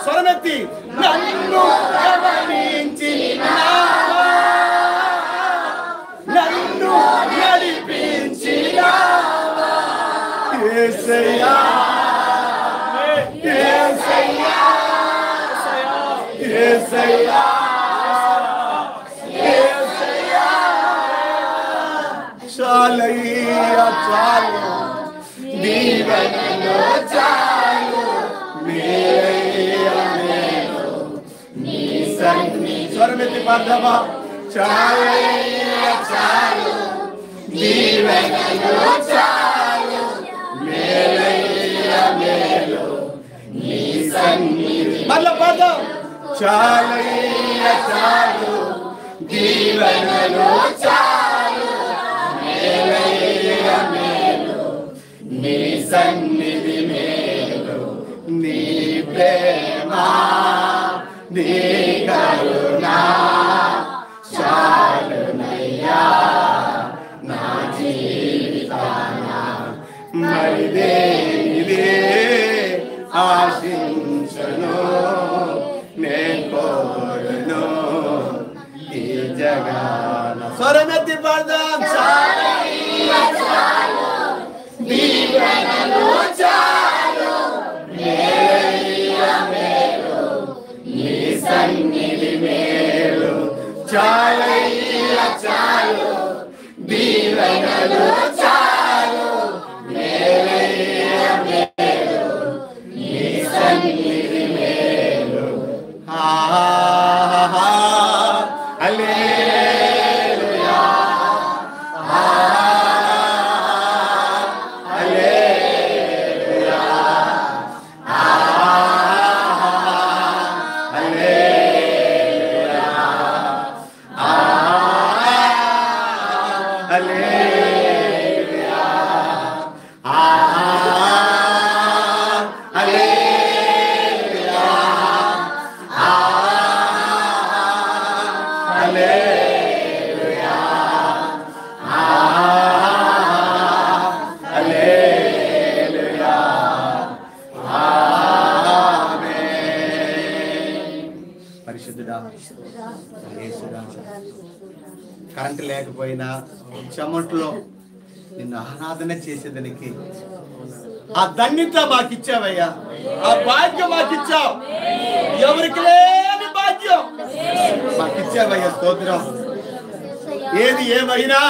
స్వరమెత్తి నన్ను గమనించినావా నన్ను నడిపించినావా యేసయ్యా యేసయ్యా యేసయ్యా యేసయ్యా చాలయ్యా చాలు దీవెనలో చాలు మేలయ్యా మేలు నీ సన్నిధి స్వరమెత్తి పాడదామా చాలయ్యా చాలు దీవెనలో చాలు మేలయ్యా మేలు నీ సన్నిధి మళ్ళా పాడదాం చాలయ్యా చాలు దీవెనలో చాలు మేలయ్యా మేలు నీ సన్నిధి మేలు నీ ప్రేమ నీ కరుణ చాలునయ్యా నా జీవితాన మరిదేనిదే ఆశించును నే కోరును ఈ జగన స్వరమెత్తి పాడదాం చాలయ్యా చాలు దీవెనలో చాలు మేలయ్యా మేలు నీ సన్నిధి మేలు చాలయ్యా చాలు దీవెనలో చాలు మేలయ్యా మేలు నీ సన్నిధి మేలు హల్లెలూయా హల్లెలూయా హల్లెలూయా హల్లెలూయా పరిశుద్ధుడా యేసుడా కరెంటు లేకపోయినా చెమట్లో నిన్ను ఆరాధన చేసేదానికి ఆ ధన్యత మాకిచ్చావయ్యా ఆ భాగ్యం మాకిచ్చావు ఎవరికి లేని భాగ్యం మాకిచ్చావయ్యా స్తోత్రం ఏది ఏమైనా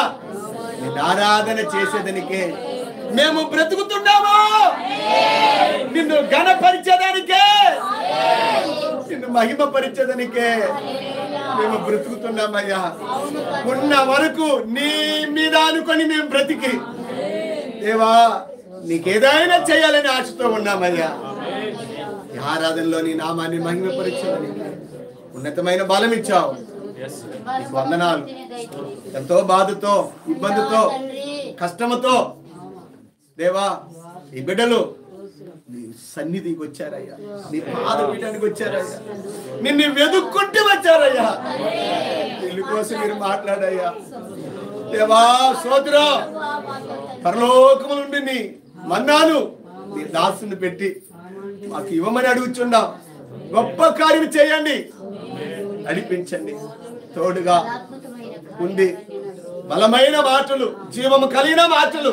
నిన్ను ఆరాధన చేసేదానికే మేము బ్రతుకుతున్నాము నిన్ను ఘనపరిచేదానికే నిన్ను మహిమపరిచేదానికే మేము బ్రతుకుతున్నామయ్యా ఉన్న వరకు నీ మీద అనుకొని మేము బ్రతికి దేవా నీకేదైనా చేయాలని ఆశతో ఉన్నామయ్యా ఈ ఆరాధనలో నీ నామాన్ని మహిమపరిచేదానికి ఉన్నతమైన బలం ఇచ్చావు నీకు వందనాలు ఎంతో బాధతో ఇబ్బందితో కష్టముతో దేవా ఈ బిడ్డలు నీ సన్నిధికి వచ్చారయ్యా నీ పాదపీఠానికి వచ్చారయ్యా నిన్ను వెతుక్కుంటూ వచ్చారయ్యా ఇల్లు కోసం మీరు మాట్లాడయ్యా దేవా స్తోత్రం పరలోకము నుండి నీ మన్నాను నీ దాసుని పెట్టి మాకు ఇవ్వమని అడుగుచున్నా గొప్ప కార్యం చేయండి నడిపించండి తోడుగా ఉండి బలమైన మాటలు జీవము కలిగిన మాటలు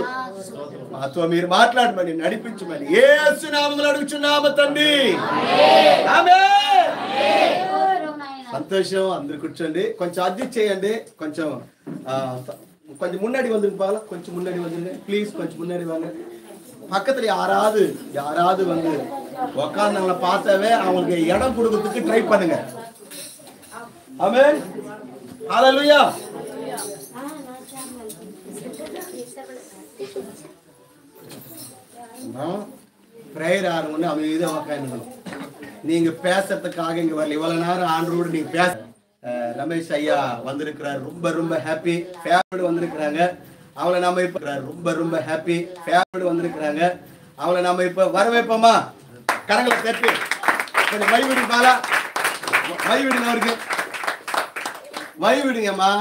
మాతో మీరు మాట్లాడమని నడిపించమని యేసు నామములో అడుగుచున్నాము తండ్రి ఆమేన్. సంతోషం అందరు కూర్చోండి కొంచెం అడ్జస్ట్ చేయండి కొంచెం கொஞ்சம் முன்னாடி வந்துருப்பாங்க கொஞ்சம் முன்னாடி வந்துருங்க ப்ளீஸ் கொஞ்சம் முன்னாடி வாங்க பக்கத்துல யாராவது வந்து உட்கார்ந்தவங்கள பார்த்தாவே அவங்களுக்கு இடம் கொடுக்கிறதுக்கு ட்ரை பண்ணுங்க ஆமென் ஹalleluya பிரேயர் ஆரம்பம்னு அமைதியா உட்கார்ந்துக்கணும் நீங்க பேசுறதுக்காக இங்க வரல இவ்வளவு நேரம் ஆண்டவரோட நீங்க பேச ரமேஷ் ஐயா வந்திருக்கிறார் ரொம்ப ரொம்ப ஹாப்பி ஃபேமிலி வந்திருக்கிறாங்க அவளை நாம இப்ப ரொம்ப ரொம்ப ஹாப்பி ஃபேமிலி வந்திருக்கிறாங்க அவளை நாம இப்ப வர வைப்போமா கரங்களை தட்டி கொஞ்சம் வழிவிடுங்க பாலா வழிவிடுங்க அவருக்கு வழிவிடுங்கம்மா